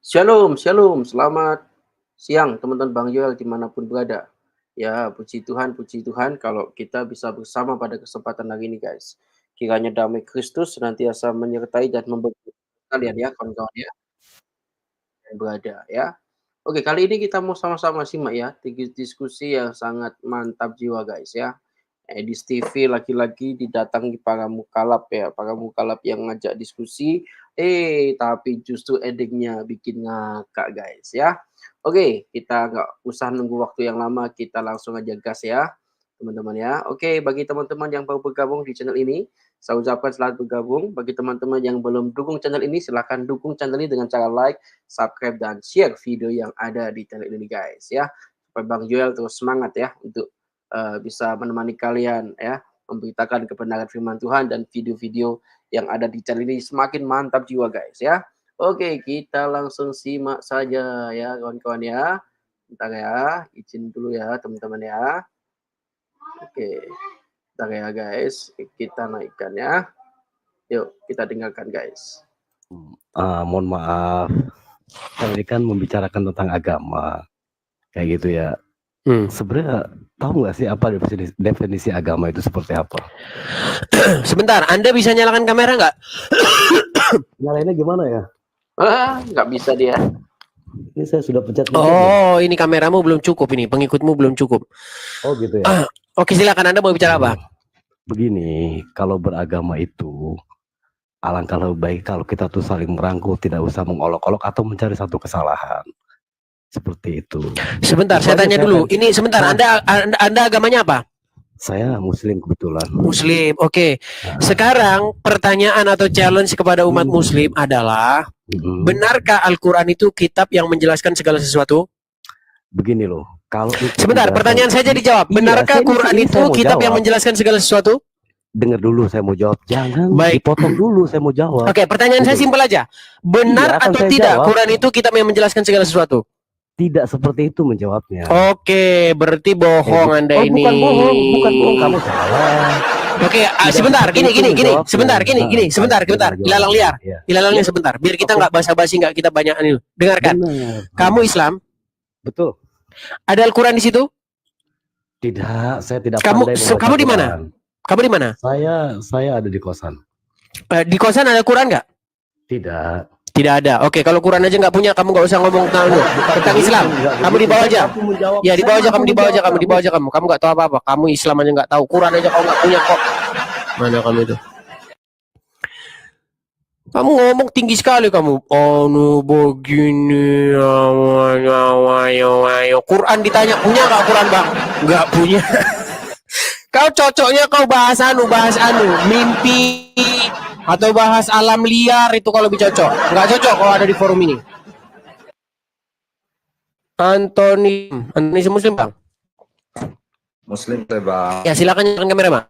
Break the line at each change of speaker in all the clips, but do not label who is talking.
Shalom, shalom. Selamat siang teman-teman Bang Joel dimanapun berada. Ya, puji Tuhan kalau kita bisa bersama pada kesempatan hari ini guys. Kiranya damai Kristus senantiasa menyertai dan memberkati kalian ya kawan-kawan ya yang berada ya. Oke, kali ini kita mau sama-sama simak ya diskusi yang sangat mantap jiwa guys ya. Edis TV lagi-lagi didatangi para mukalaf ya, para mukalaf yang ngajak diskusi, tapi justru endingnya bikin ngakak guys ya. Oke, kita nggak usah nunggu waktu yang lama, kita langsung aja gas ya, teman-teman ya. Oke, bagi teman-teman yang baru bergabung di channel ini, saya ucapkan selamat bergabung. Bagi teman-teman yang belum dukung channel ini, silahkan dukung channel ini dengan cara like, subscribe, dan share video yang ada di channel ini guys ya. Supaya Bang Joel terus semangat ya untuk bisa menemani kalian ya, memberitakan kebenaran firman Tuhan dan video-video yang ada di channel ini semakin mantap jiwa guys ya. Oke, kita langsung simak saja ya kawan-kawan ya. Bentar ya, izin dulu ya teman-teman ya. Oke, bentar ya guys, kita naikkan ya. Yuk, kita dengarkan guys.
Mohon maaf, ini kan membicarakan tentang agama, kayak gitu ya. Sebenarnya tahu nggak sih apa definisi agama itu seperti apa?
Sebentar, Anda bisa nyalakan kamera nggak?
Nyalainnya gimana ya?
Nggak bisa dia.
Ini saya sudah pencet.
Oh, ini kameramu belum cukup, ini pengikutmu belum cukup.
Oh gitu ya.
Oke, silakan, Anda mau bicara apa?
Begini, kalau beragama itu alangkah lebih baik kalau kita tuh saling merangkul, tidak usah mengolok-olok atau mencari satu kesalahan. Seperti itu.
Sebentar, saya tanya dulu. Ini sebentar, Anda agamanya apa?
Saya Muslim kebetulan.
Muslim, oke. Sekarang pertanyaan atau challenge kepada umat Muslim adalah, benarkah Al-Quran itu kitab yang menjelaskan segala sesuatu?
Begini loh, kalau
sebentar, pertanyaan saya dijawab. Benarkah Quran itu kitab yang menjelaskan segala sesuatu?
Dengar dulu, saya mau jawab. Jangan dipotong dulu, saya mau jawab.
Oke, pertanyaan saya simpel aja. Benar atau tidak Quran itu kitab yang menjelaskan segala sesuatu?
Tidak seperti itu menjawabnya.
Oke, berarti bohong Anda ini.
Bukan bohong, kamu salah.
Oke, sebentar, gini, sebentar. Ilalang liar, ilalangnya sebentar. Biar kita nggak basa-basi, nggak kita banyak ini. Dengarkan. Kamu Islam?
Betul.
Ada Al-Quran di situ?
Tidak, saya tidak.
Kamu di mana? Kamu di mana?
Saya ada di kosan.
Di kosan ada Quran nggak?
Tidak.
Tidak ada. Oke, kalau Quran aja nggak punya, kamu nggak usah ngomong tentang Islam. Kamu di bawah aja. Ya, di bawah aja kamu. Kamu nggak tahu apa-apa. Kamu Islam aja nggak tahu. Quran aja kamu nggak punya kok. Mana kamu itu? Kamu ngomong tinggi sekali kamu. Oh, begini. Ayo. Quran ditanya punya nggak Quran bang? Nggak punya. Kau cocoknya kau bahas anu, mimpi atau bahas alam liar itu kalau lebih cocok. Nggak cocok kalau ada di forum ini. Antoni Muslim bang?
Muslim bang.
Ya silakan nyalakan kamera bang.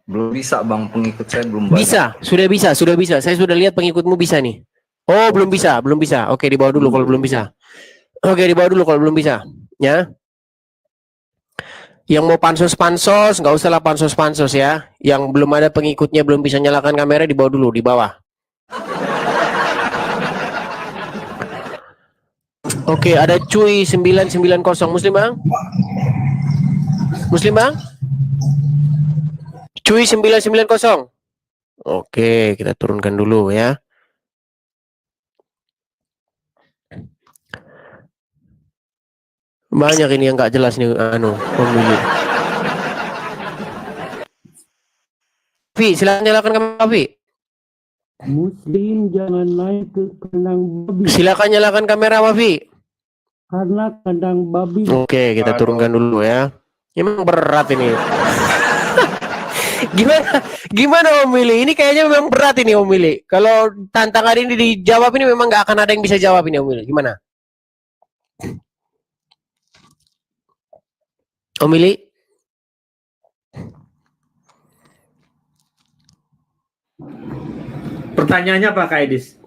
Belum bisa bang, pengikut saya belum banyak.
Bisa, sudah bisa. Saya sudah lihat pengikutmu bisa nih. Oh belum bisa. Oke, di bawah dulu kalau belum bisa. Ya. Yang mau pansos nggak usah lah pansos ya. Yang belum ada pengikutnya belum bisa nyalakan kamera di bawah dulu, di bawah. Oke, ada Cuy 990 Muslim bang? Cuy 990. Oke, kita turunkan dulu ya. Banyak ini yang nggak jelas nih pemilih. Vi, silakan nyalakan kamera Vi.
Muslim jangan naik ke kandang babi.
Silakan nyalakan kamera Vi.
Karena kandang babi.
Oke, kita turunkan dulu ya. Memang berat ini. Gimana pemilih? Ini kayaknya memang berat ini pemilih. Kalau tantangan ini dijawab ini memang nggak akan ada yang bisa jawab ini pemilih. Gimana? Omili?
Pertanyaannya apa Kak Edis?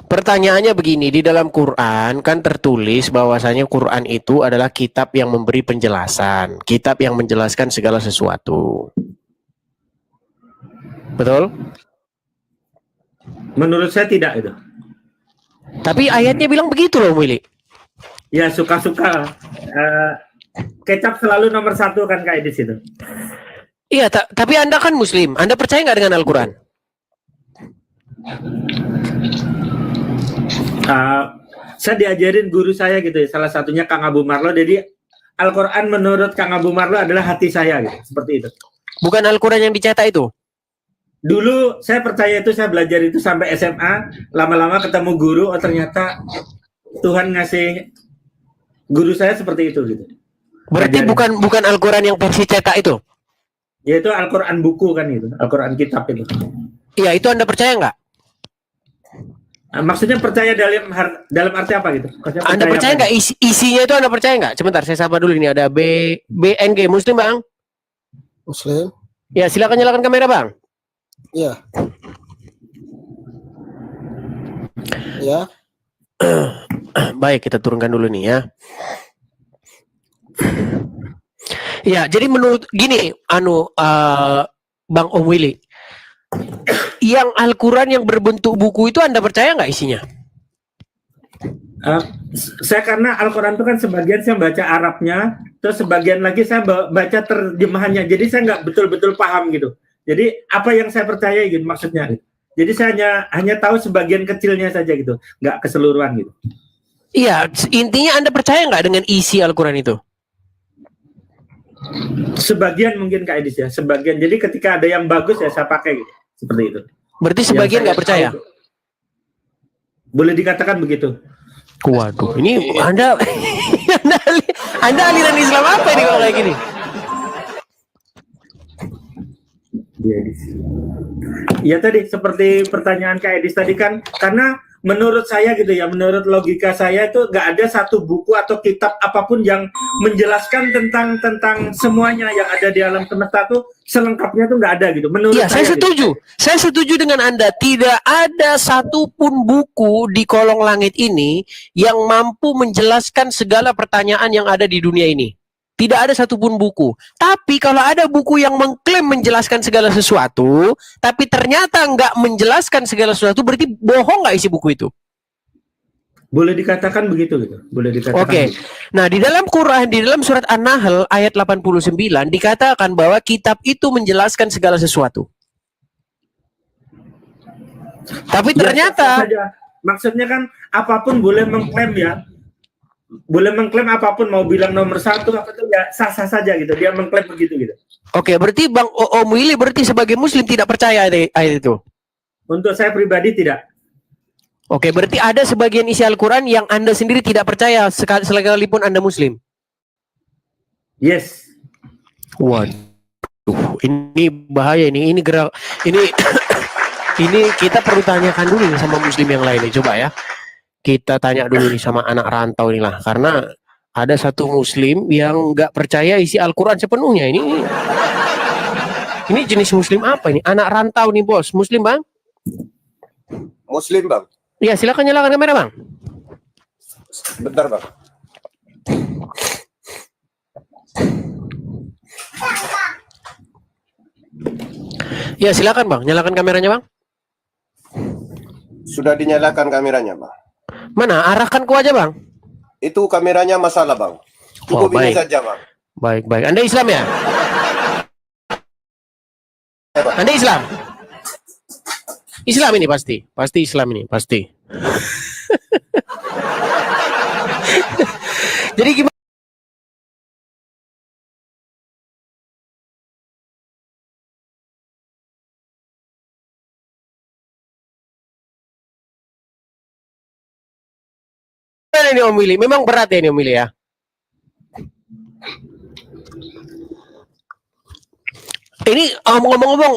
Pertanyaannya begini, di dalam Quran kan tertulis bahwasanya Quran itu adalah kitab yang memberi penjelasan, kitab yang menjelaskan segala sesuatu. Betul?
Menurut saya tidak itu.
Tapi ayatnya bilang begitu loh, Willy.
Ya suka-suka. Kecap selalu nomor 1 kan Kak Edis itu.
Iya, tapi Anda kan Muslim. Anda percaya nggak dengan Al-Quran?
Saya diajarin guru saya gitu ya, salah satunya Kang Abu Marlo. Jadi Al-Quran menurut Kang Abu Marlo adalah hati saya gitu, seperti itu.
Bukan Al-Quran yang dicetak itu?
Dulu saya percaya itu, saya belajar itu sampai SMA. Lama-lama ketemu guru, oh ternyata Tuhan ngasih guru saya seperti itu gitu.
Berarti bukan Al-Quran yang versi cetak itu?
Yaitu Al-Quran buku kan gitu, Al-Quran kitab itu.
Iya, itu Anda percaya nggak?
Maksudnya percaya dalam arti apa gitu? Maksudnya
Anda percaya nggak isinya itu? Anda percaya nggak? Sebentar, saya sapa dulu. Ini ada BNG Muslim, Bang.
Muslim.
Ya, silakan nyalakan kamera, Bang.
Iya. Ya.
Baik, kita turunkan dulu nih ya. Ya, jadi menurut gini, Bang Om Willy, yang Al-Quran yang berbentuk buku itu Anda percaya nggak isinya?
Saya karena Al-Quran itu kan sebagian saya baca Arabnya, terus sebagian lagi saya baca terjemahannya, jadi saya nggak betul-betul paham gitu. Jadi apa yang saya percaya gitu maksudnya. Jadi saya hanya tahu sebagian kecilnya saja gitu, nggak keseluruhan gitu.
Iya, intinya Anda percaya nggak dengan isi Al-Quran itu?
Sebagian mungkin Kak Edis ya, sebagian. Jadi ketika ada yang bagus ya saya pakai gitu, seperti itu.
Berarti sebagian nggak percaya?
Boleh dikatakan begitu.
Waduh, ini Anda Anda aliran Islam apa ini kalau kayak gini?
Ya tadi seperti pertanyaan Kak Edis tadi kan, karena menurut saya gitu ya, menurut logika saya itu nggak ada satu buku atau kitab apapun yang menjelaskan tentang semuanya yang ada di alam semesta tuh selengkapnya tuh nggak ada gitu. Menurut
saya setuju. Gitu. Saya setuju dengan Anda. Tidak ada satupun buku di kolong langit ini yang mampu menjelaskan segala pertanyaan yang ada di dunia ini. Tidak ada satupun buku. Tapi kalau ada buku yang mengklaim menjelaskan segala sesuatu, tapi ternyata nggak menjelaskan segala sesuatu, berarti bohong nggak isi buku itu?
Boleh dikatakan begitu gitu. Boleh dikatakan.
Oke. Nah, di dalam Quran, di dalam surat An-Nahl ayat 89 dikatakan bahwa kitab itu menjelaskan segala sesuatu. Tapi ternyata
maksudnya kan apapun boleh mengklaim ya. Boleh mengklaim apapun, mau bilang nomor 1 apa itu ya sah-sah saja gitu. Dia mengklaim begitu gitu.
Oke, berarti Bang Om Willy berarti sebagai Muslim tidak percaya ayat itu?
Untuk saya pribadi tidak.
Oke, berarti ada sebagian isi Al-Quran yang Anda sendiri tidak percaya sekalipun Anda Muslim?
Yes.
Waduh, ini bahaya ini gerak ini ini kita perlu tanyakan dulu nih sama Muslim yang lain nih, coba ya. Kita tanya dulu nih sama anak rantau nih lah, karena ada satu Muslim yang nggak percaya isi Al-Quran sepenuhnya. Ini jenis Muslim apa ini? Anak rantau nih bos, Muslim Bang?
Muslim Bang.
Iya, silakan nyalakan kamera Bang.
Bentar Bang.
Ya silakan Bang, nyalakan kameranya Bang.
Sudah dinyalakan kameranya Bang.
Mana? Arahkan ke wajah Bang.
Itu kameranya masalah Bang. Cukup ini saja Bang.
Baik. Anda Islam ya? Anda Islam? Islam ini pasti Islam ini pasti. Jadi gimana? Ini Om Willy, memang berat ya ini Om Willy ya. Ini ngomong-ngomong,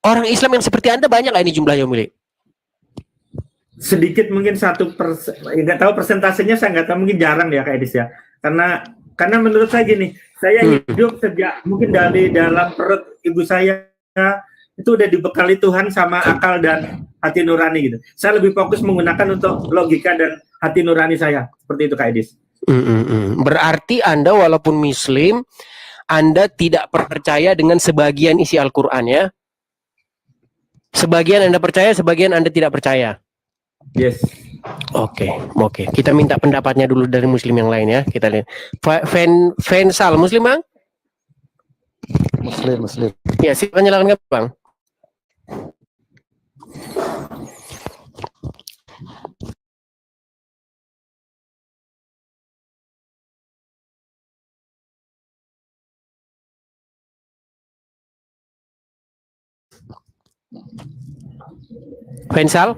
orang Islam yang seperti Anda banyak nggak ini jumlahnya Om Willy?
Sedikit mungkin 1%, nggak tahu persentasenya, saya nggak tahu, mungkin jarang ya Kak Edis ya. Karena menurut saya gini, saya hidup sejak mungkin dari dalam perut ibu saya itu udah dibekali Tuhan sama akal dan hati nurani gitu. Saya lebih fokus menggunakan untuk logika dan hati nurani saya, seperti itu Kak Edis.
Berarti Anda walaupun Muslim, Anda tidak percaya dengan sebagian isi Al-Quran ya? Sebagian Anda percaya, sebagian Anda tidak percaya.
Yes.
Oke. Kita minta pendapatnya dulu dari Muslim yang lain ya. Kita lihat. Fansal Muslim bang?
Muslim.
Ya, silakan nyalakan bang. Fansal?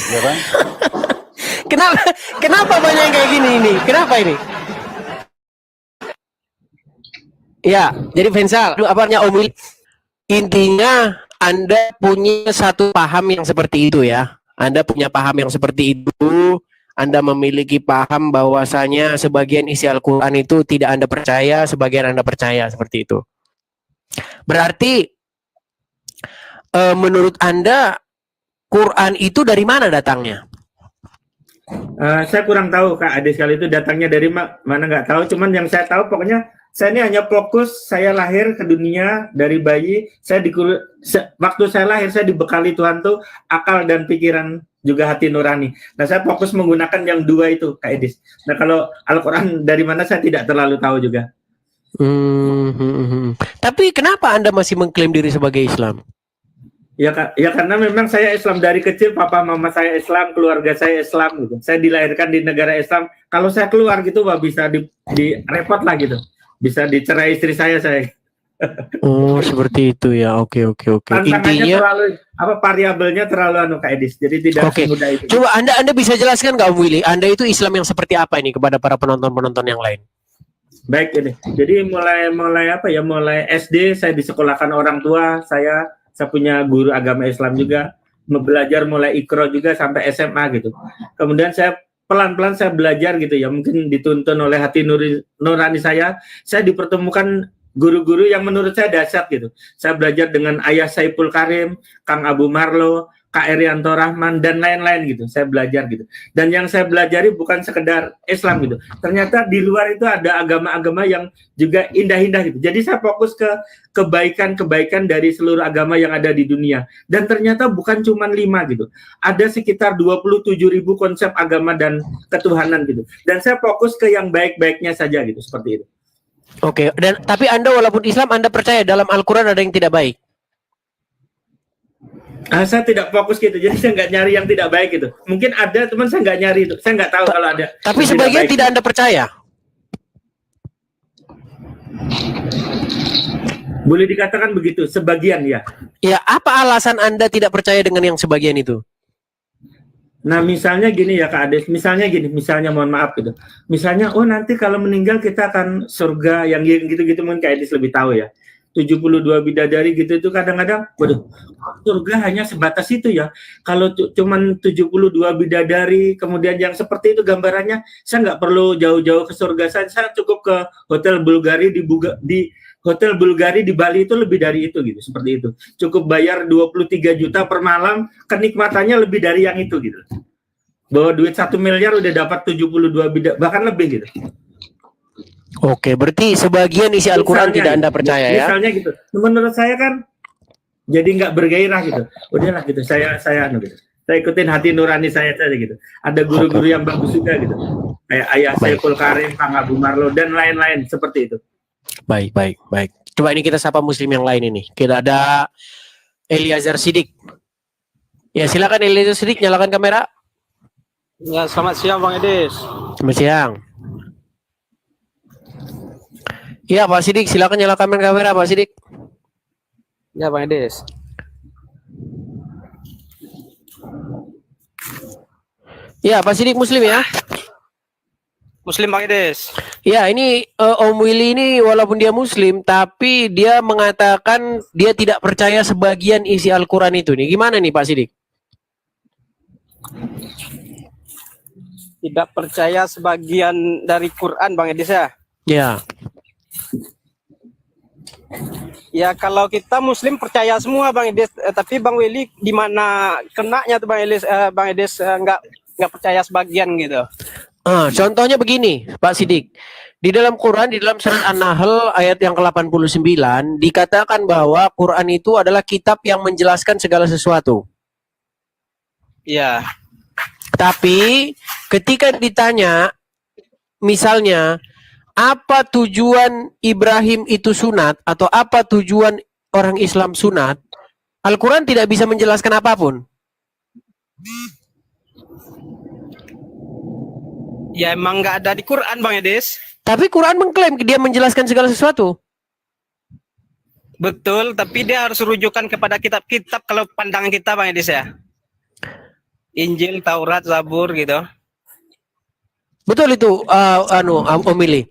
Ya bang.
Kenapa banyak yang kayak gini ini? Kenapa ini? Ya, jadi Fansal, apanya Om Wil? Intinya Anda punya satu paham yang seperti itu ya. Anda punya paham yang seperti itu. Anda memiliki paham bahwasanya sebagian isi Al-Quran itu tidak Anda percaya, sebagian Anda percaya, seperti itu. Berarti menurut Anda Quran itu dari mana datangnya?
Saya kurang tahu Kak Ade sekali itu datangnya dari mana nggak tahu. Cuman yang saya tahu pokoknya saya ini hanya fokus, saya lahir ke dunia dari bayi. Waktu saya lahir saya dibekali Tuhan tuh akal dan pikiran juga hati nurani. Nah saya fokus menggunakan yang dua itu Kak Edis. Nah kalau Al-Quran dari mana saya tidak terlalu tahu juga.
Tapi kenapa Anda masih mengklaim diri sebagai Islam?
Ya karena memang saya Islam dari kecil, papa mama saya Islam, keluarga saya Islam gitu. Saya dilahirkan di negara Islam. Kalau saya keluar gitu bisa di repot lah gitu. Bisa dicerai istri saya.
Oh, seperti itu ya. Oke.
Tantangannya terlalu variabelnya terlalu Kak Edis. Jadi tidak semudah itu.
Coba Anda bisa jelaskan nggak Om Willy? Anda itu Islam yang seperti apa ini kepada para penonton-penonton yang lain?
Baik ini. Jadi mulai SD saya disekolahkan orang tua saya punya guru agama Islam juga, belajar mulai Iqra juga sampai SMA gitu. Kemudian saya pelan-pelan saya belajar gitu ya, mungkin dituntun oleh hati nurani saya dipertemukan guru-guru yang menurut saya dahsyat gitu. Saya belajar dengan Ayah Saipul Karim, Kang Abu Marlo, Kak Erianto Rahman dan lain-lain gitu. Saya belajar gitu. Dan yang saya belajari bukan sekedar Islam gitu. Ternyata di luar itu ada agama-agama yang juga indah-indah gitu. Jadi saya fokus ke kebaikan-kebaikan dari seluruh agama yang ada di dunia. Dan ternyata bukan cuma 5 gitu. Ada sekitar 27.000 konsep agama dan ketuhanan gitu. Dan saya fokus ke yang baik-baiknya saja gitu, seperti itu.
Oke, dan tapi Anda walaupun Islam Anda percaya dalam Al-Quran ada yang tidak baik?
Saya tidak fokus gitu, jadi saya nggak nyari yang tidak baik gitu. Mungkin ada, teman saya nggak nyari itu. Saya nggak tahu kalau ada.
Tapi sebagian tidak Anda percaya?
Boleh dikatakan begitu, sebagian ya.
Ya, apa alasan Anda tidak percaya dengan yang sebagian itu?
Nah, misalnya gini ya Kak Ades, misalnya mohon maaf gitu. Misalnya, nanti kalau meninggal kita akan surga yang gitu-gitu, mungkin Kak Ades lebih tahu ya. 72 bidadari gitu itu kadang-kadang, waduh, surga hanya sebatas itu ya. Kalau cuman 72 bidadari, kemudian yang seperti itu gambarannya, saya nggak perlu jauh-jauh ke surga. Saya cukup ke Hotel Bulgari di Hotel Bulgari di Bali itu lebih dari itu gitu, seperti itu. Cukup bayar 23 juta per malam, kenikmatannya lebih dari yang itu gitu. Bawa duit 1 miliar udah dapat 72 bidadari, bahkan lebih gitu.
Oke, berarti sebagian isi Al-Quran tidak Anda percaya ya?
Misalnya gitu. Menurut saya kan jadi nggak bergairah gitu. Udahlah gitu. Saya gitu. Saya ikutin hati nurani saya saja gitu. Ada guru-guru yang bagus juga gitu. Kayak Ayah Saiful Karim, Kang Abu Marlo dan lain-lain seperti itu.
Baik. Coba ini kita sapa Muslim yang lain ini. Kita ada Eliezer Sidik. Ya, silakan Eliezer Sidik, nyalakan kamera.
Ya, selamat siang Bang Edis.
Selamat siang. Iya Pak Sidik, silakan nyalakan kamera Pak Sidik.
Ya Bang Edis.
Iya Pak Sidik Muslim ya.
Muslim Bang Edis.
Ya ini Om Willy ini walaupun dia Muslim tapi dia mengatakan dia tidak percaya sebagian isi Al-Quran itu nih. Gimana nih Pak Sidik?
Tidak percaya sebagian dari Quran Bang Edis ya?
Ya.
Ya kalau kita Muslim percaya semua Bang Edis, tapi Bang Willy di mana kenanya tuh Bang Edis nggak percaya sebagian gitu.
Contohnya begini Pak Sidik, Di dalam Quran, di dalam surat An-Nahl ayat yang ke-89 dikatakan bahwa Quran itu adalah kitab yang menjelaskan segala sesuatu.
Iya.
Tapi ketika ditanya, misalnya, apa tujuan Ibrahim itu sunat atau apa tujuan orang Islam sunat, Al-Quran tidak bisa menjelaskan apapun.
Ya emang nggak ada di Quran Bang Edis.
Tapi Quran mengklaim dia menjelaskan segala sesuatu.
Betul, tapi dia harus rujukan kepada kitab-kitab kalau pandangan kita Bang Edis ya. Injil, Taurat, Zabur gitu.
Betul itu, Om Ili.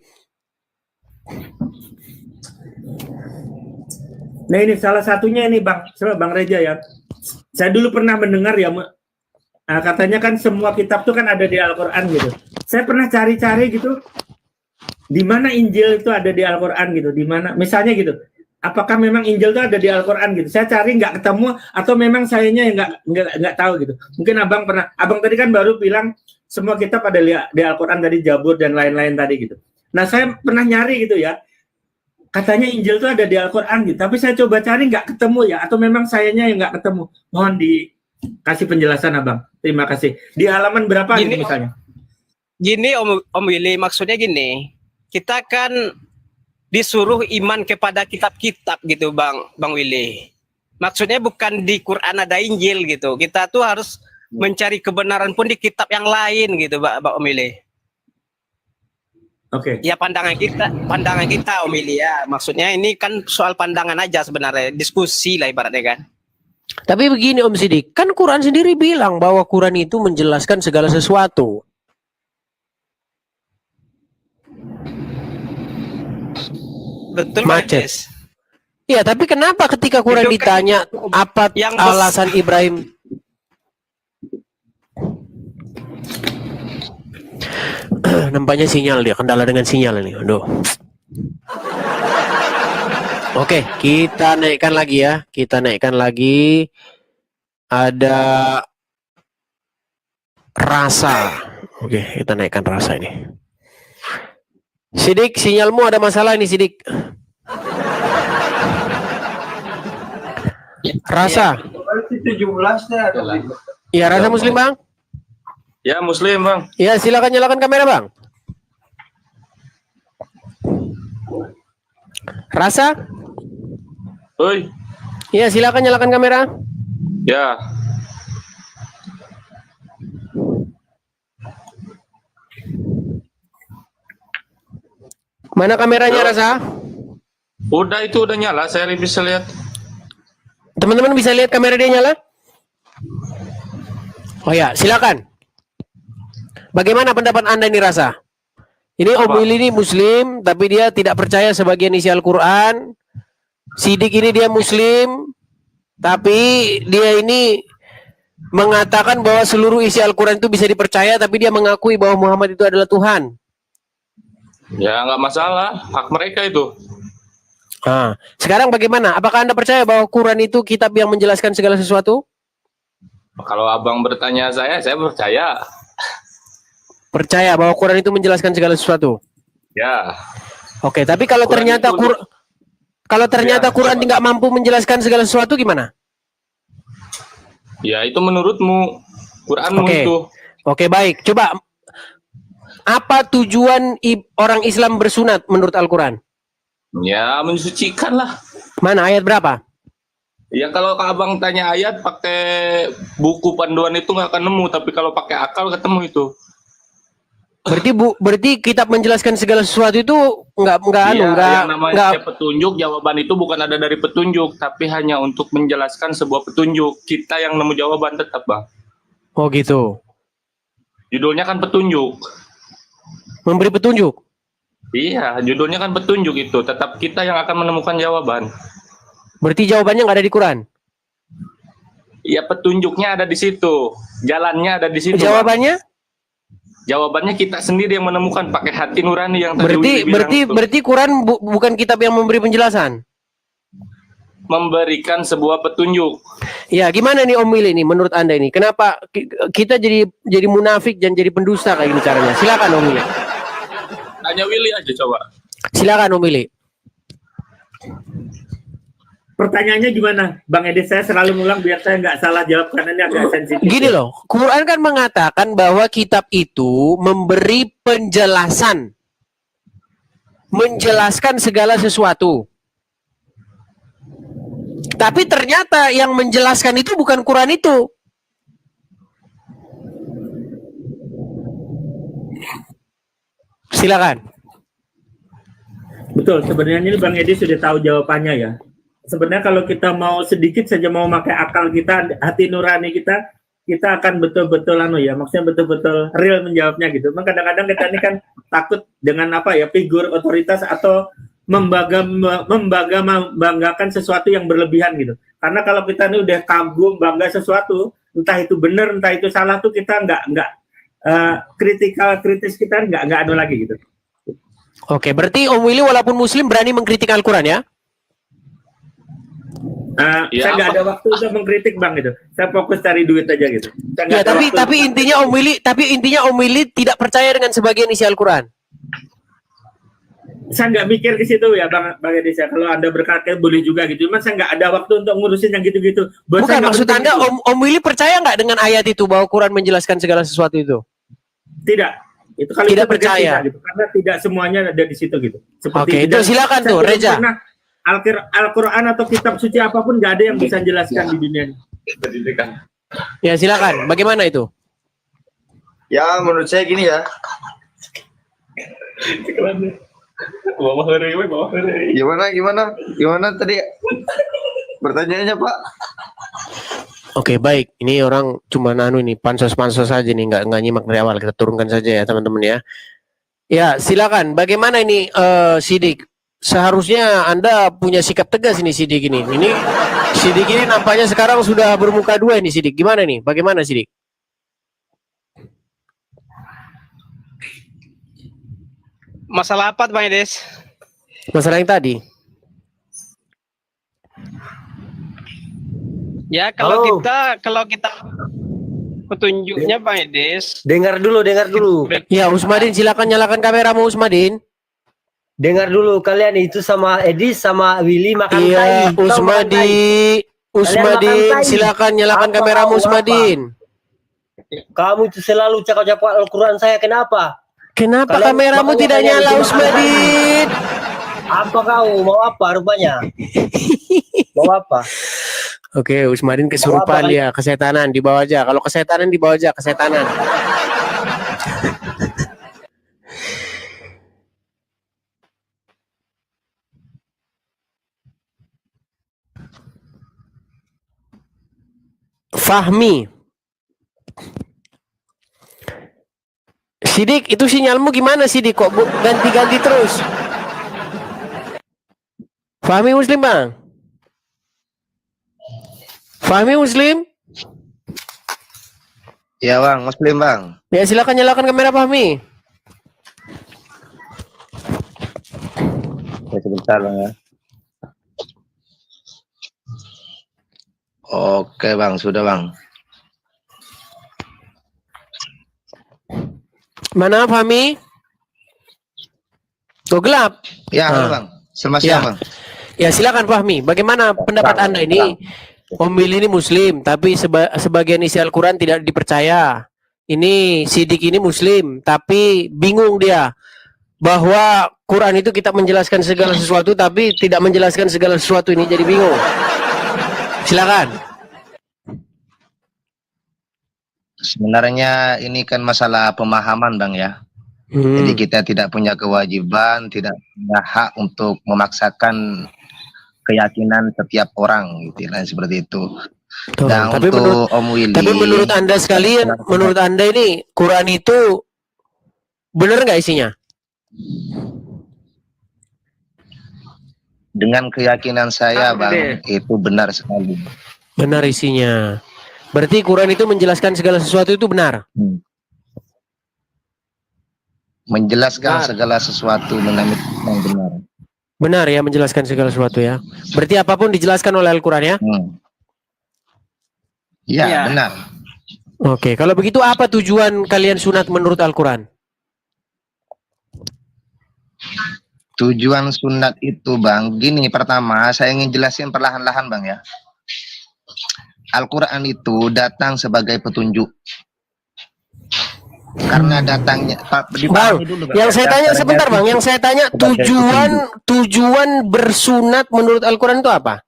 Nah ini salah satunya ini Bang Reja ya. Saya dulu pernah mendengar ya, katanya kan semua kitab tuh kan ada di Al-Quran gitu. Saya pernah cari-cari gitu, di mana Injil itu ada di Al-Quran gitu, di mana misalnya gitu. Apakah memang Injil itu ada di Al-Quran gitu? Saya cari nggak ketemu, atau memang sayanya nggak tahu gitu. Mungkin Abang tadi kan baru bilang semua kitab ada di Al-Quran tadi, Zabur dan lain-lain tadi gitu. Nah saya pernah nyari gitu ya, katanya Injil itu ada di Al-Quran gitu. Tapi saya coba cari nggak ketemu ya, atau memang sayanya yang nggak ketemu. Mohon dikasih penjelasan Abang. Terima kasih. Di halaman berapa
Gini,
gitu misalnya?
Gini Om Willy, maksudnya gini, kita kan disuruh iman kepada kitab-kitab gitu Bang Willy. Maksudnya bukan di Quran ada Injil gitu. Kita tuh harus mencari kebenaran pun di kitab yang lain gitu Om Willy.
Oke.
Ya pandangan kita Om Willy ya. Maksudnya ini kan soal pandangan aja sebenarnya, diskusi lah ibaratnya kan.
Tapi begini Om Sidik, kan Quran sendiri bilang bahwa Quran itu menjelaskan segala sesuatu.
Betul
Macet.
Mas.
Iya, tapi kenapa ketika Quran
Itu kan
ditanya apa
yang
alasan Ibrahim? Nampaknya sinyal dia, kendala dengan sinyal ini. Aduh. Oke, kita naikkan lagi ya. Kita naikkan lagi. Ada rasa. Oke, kita naikkan rasa ini. Sidik, sinyalmu ada masalah ini Sidik. Rasa. Iya, Rasa Muslim Bang.
Ya Muslim Bang.
Iya, silakan nyalakan kamera Bang. Rasa?
Oi.
Iya, silakan nyalakan kamera.
Ya.
Mana kameranya Rasa?
Udah itu udah nyala, saya bisa lihat.
Teman-teman bisa lihat kamera dia nyala? Oh ya, silakan. Bagaimana pendapat Anda ini Rasa? Ini Om Willy ini Muslim, tapi dia tidak percaya sebagian isi Al-Quran. Sidik ini dia Muslim, tapi dia ini mengatakan bahwa seluruh isi Al-Quran itu bisa dipercaya, tapi dia mengakui bahwa Muhammad itu adalah Tuhan.
Ya nggak masalah, hak mereka itu.
Nah, sekarang bagaimana? Apakah Anda percaya bahwa Quran itu kitab yang menjelaskan segala sesuatu?
Kalau abang bertanya saya percaya.
Percaya bahwa Quran itu menjelaskan segala sesuatu?
Ya.
Oke, tapi kalau
Quran
ternyata Quran tidak mampu menjelaskan segala sesuatu gimana?
Ya itu menurutmu, Quranmu itu.
Oke, baik. Coba, apa tujuan orang Islam bersunat menurut Al-Quran?
Ya mensucikan lah.
Mana ayat berapa?
Ya kalau abang tanya ayat pakai buku panduan itu nggak akan nemu, tapi kalau pakai akal ketemu itu.
Berarti kitab menjelaskan segala sesuatu itu
yang namanya petunjuk, jawaban itu bukan ada dari petunjuk, tapi hanya untuk menjelaskan sebuah petunjuk. Kita yang nemu jawaban tetap Bang.
Oh gitu.
Judulnya kan petunjuk.
Memberi petunjuk.
Iya, judulnya kan petunjuk itu. Tetap kita yang akan menemukan jawaban.
Berarti jawabannya nggak ada di Quran?
Iya, petunjuknya ada di situ. Jalannya ada di situ.
Jawabannya?
Bang. Jawabannya kita sendiri yang menemukan pakai hati nurani yang tadi
berarti Quran bukan kitab yang memberi penjelasan.
Memberikan sebuah petunjuk.
Ya, gimana nih Om Willy nih menurut Anda ini? Kenapa kita jadi munafik dan jadi pendusta kayak gini caranya? Silakan Om Willy.
Tanya Willy aja coba.
Silakan Om Willy.
Pertanyaannya gimana, Bang Edi? Saya selalu ngulang biar saya nggak salah jawab karena ini agak sensitif.
Gini loh, Quran kan mengatakan bahwa kitab itu memberi penjelasan, menjelaskan segala sesuatu. Tapi ternyata yang menjelaskan itu bukan Quran itu. Silakan.
Betul, sebenarnya ini Bang Edi sudah tahu jawabannya ya. Sebenarnya kalau kita mau sedikit saja mau pakai akal kita, hati nurani kita akan betul-betul maksudnya betul-betul real menjawabnya gitu. Memang kadang-kadang kita ini kan takut dengan figur otoritas atau membanggakan sesuatu yang berlebihan gitu. Karena kalau kita ini udah kagum bangga sesuatu, entah itu benar entah itu salah tuh kita nggak kritis kita nggak lagi gitu.
Oke, berarti Om Willy walaupun Muslim berani mengkritik Al-Quran ya?
Saya nggak ada waktu untuk mengkritik Bang gitu. Saya fokus cari duit aja gitu.
Ya, tapi intinya Om Willy tidak percaya dengan sebagian isi Al-Quran.
Saya nggak mikir ke situ ya Bang Edi. Kalau Anda berkata boleh juga gitu. Cuman saya nggak ada waktu untuk ngurusin yang gitu-gitu.
Bukan, maksud Anda Om Willy percaya nggak dengan ayat itu bahwa Quran menjelaskan segala sesuatu itu?
Tidak. Itu kalau
tidak
itu
percaya
gitu. Karena tidak semuanya ada di situ gitu.
Oke, itu silakan tuh Reza.
Al-Quran atau kitab suci apapun nggak ada yang bisa jelaskan di dunia ini.
Ya silakan. Bagaimana itu?
Ya menurut saya gini ya. Gimana tadi pertanyaannya Pak?
Oke, baik. Ini orang cuma pansos-pansos saja nih, nggak nyimak dari awal. Kita turunkan saja ya teman-teman ya. Ya silakan. Bagaimana ini Sidik? Seharusnya Anda punya sikap tegas ini Sidik ini. Ini Sidik ini nampaknya sekarang sudah bermuka dua ini Sidik. Gimana nih? Bagaimana Sidik?
Masalah apa Bang Edes?
Masalah yang tadi.
Ya kalau kita petunjuknya Bang Edes.
Dengar dulu.
Ya Usmadin, silakan nyalakan kameramu Usmadin.
Dengar dulu, kalian itu sama Edis sama Willy makan tai.
Iya, Usmadin, silakan nyalakan kameramu Usmadin.
Kamu itu selalu cakap-cakap Al-Quran saya, kenapa?
Kenapa kameramu tidak nyala Usmadin?
Apa kau? Mau apa rupanya? Mau apa?
Oke, Usmadin kesurupan ya, kesetanan dibawa aja. Kalau kesetanan dibawa aja, kesetanan. Fahmi. Sidik, itu sinyalmu gimana Sidik? Kok ganti-ganti terus? Fahmi Muslim Bang? Fahmi Muslim?
Ya Bang, Muslim Bang.
Ya silakan nyalakan kamera Fahmi.
Ya, sebentar Bang ya. Oke Bang, sudah Bang.
Mana Fahmi? Oh gelap.
Ya, halo Bang. Selamat siang Bang.
Ya silakan Fahmi. Bagaimana pendapat Anda ini? Om Willy ini Muslim, tapi sebagian isi Al-Quran tidak dipercaya. Ini Sidik ini Muslim, tapi bingung dia bahwa Quran itu kita menjelaskan segala sesuatu, tapi tidak menjelaskan segala sesuatu, ini jadi bingung. Silakan.
Sebenarnya ini kan masalah pemahaman Bang ya. Jadi kita tidak punya kewajiban, tidak punya hak untuk memaksakan keyakinan setiap orang gitu lah, seperti itu. Dan
tapi
untuk Om Willy,
tapi menurut Anda sekalian, menurut Anda ini Quran itu benar nggak isinya?
Dengan keyakinan saya Bang, itu benar sekali.
Benar isinya. Berarti Quran itu menjelaskan segala sesuatu itu benar?
Menjelaskan segala sesuatu yang benar.
Benar ya, menjelaskan segala sesuatu ya. Berarti apapun dijelaskan oleh Al-Quran ya?
Ya, benar.
Oke, kalau begitu apa tujuan kalian sunat menurut Al-Quran?
Tujuan sunat itu Bang, gini, pertama saya ingin jelasin perlahan-lahan Bang ya. Al-Quran itu datang sebagai petunjuk. Karena datangnya
Bang, yang saya tanya sebentar Bang, yang saya tanya tujuan bersunat menurut Al-Quran itu apa?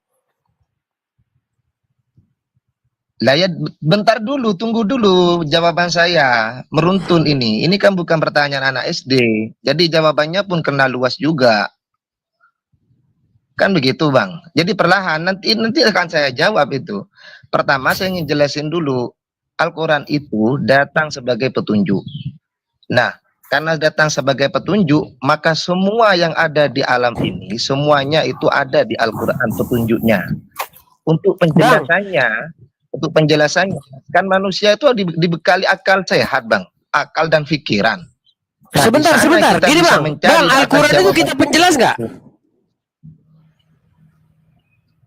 Lah ya, bentar dulu, tunggu dulu jawaban saya. Meruntun ini. Ini kan bukan pertanyaan anak SD. Jadi jawabannya pun kena luas juga. Kan begitu Bang. Jadi perlahan nanti akan saya jawab itu. Pertama saya ingin jelasin dulu. Al-Quran itu datang sebagai petunjuk. Nah, karena datang sebagai petunjuk, maka semua yang ada di alam ini, semuanya itu ada di Al-Quran petunjuknya. Untuk penjelasannya, kan manusia itu dibekali akal sehat Bang. Akal dan pikiran. Nah,
Sebentar. Gini Bang, Al-Quran itu kita penjelas nggak?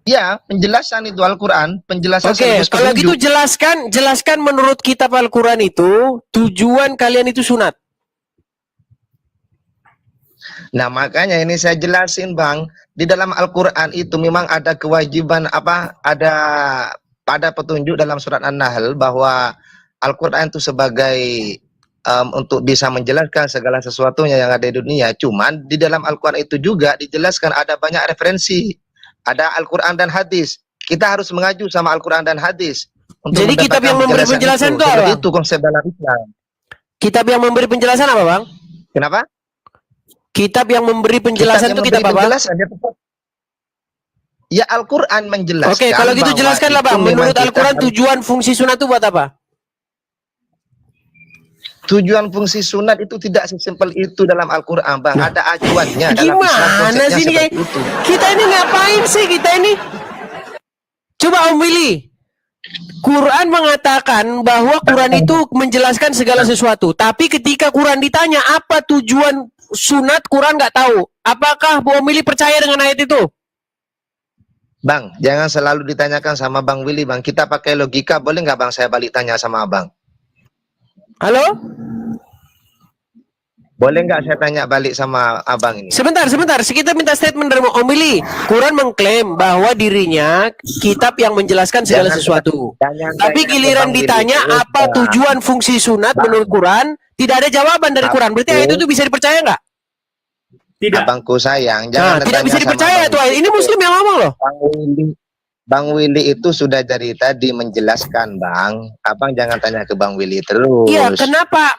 Ya, penjelasan itu Al-Quran, penjelasan.
Oke, kalau gitu jelaskan menurut kitab Al-Quran itu tujuan kalian itu sunat.
Nah, makanya ini saya jelasin Bang, di dalam Al-Quran itu memang ada kewajiban ada pada petunjuk dalam surat An-Nahl bahwa Al-Quran itu sebagai untuk bisa menjelaskan segala sesuatunya yang ada di dunia. Cuman di dalam Al-Quran itu juga dijelaskan ada banyak referensi. Ada Al-Quran dan hadis. Kita harus mengacu sama Al-Quran dan hadis.
Jadi kitab yang memberi penjelasan itu apa?
Itu konsep dalam Islam.
Kitab yang memberi penjelasan apa Bang?
Kenapa?
Kitab yang memberi penjelasan itu kitab apa?
Ya Al-Quran menjelaskan.
Oke, kalau gitu jelaskanlah Bang. Menurut Al-Quran tujuan fungsi sunat itu buat apa?
Tujuan fungsi sunat itu tidak sesimpel itu dalam Al-Quran Bang. Ada acuannya.
Gimana sih ini? Kita ini ngapain sih kita ini? Coba Om Willy. Quran mengatakan bahwa Quran itu menjelaskan segala sesuatu. Tapi ketika Quran ditanya apa tujuan sunat, Quran nggak tahu. Apakah Om Willy percaya dengan ayat itu?
Bang, jangan selalu ditanyakan sama Bang Willy Bang. Kita pakai logika, boleh nggak Bang saya balik tanya sama Abang?
Halo?
Boleh nggak saya tanya balik sama Abang ini?
Sebentar. Kita minta statement dari Om Willy. Quran mengklaim bahwa dirinya kitab yang menjelaskan segala sesuatu. Tapi giliran ditanya apa tujuan fungsi sunat menurut Quran, tidak ada jawaban dari Quran. Berarti ayat itu bisa dipercaya nggak?
Tidak.
Abangku sayang, jangan
tidak bisa dipercaya tuh. Ini Muslim yang ngomong loh.
Bang Willy itu sudah dari tadi menjelaskan Bang. Abang jangan tanya ke Bang Willy terus.
Iya, kenapa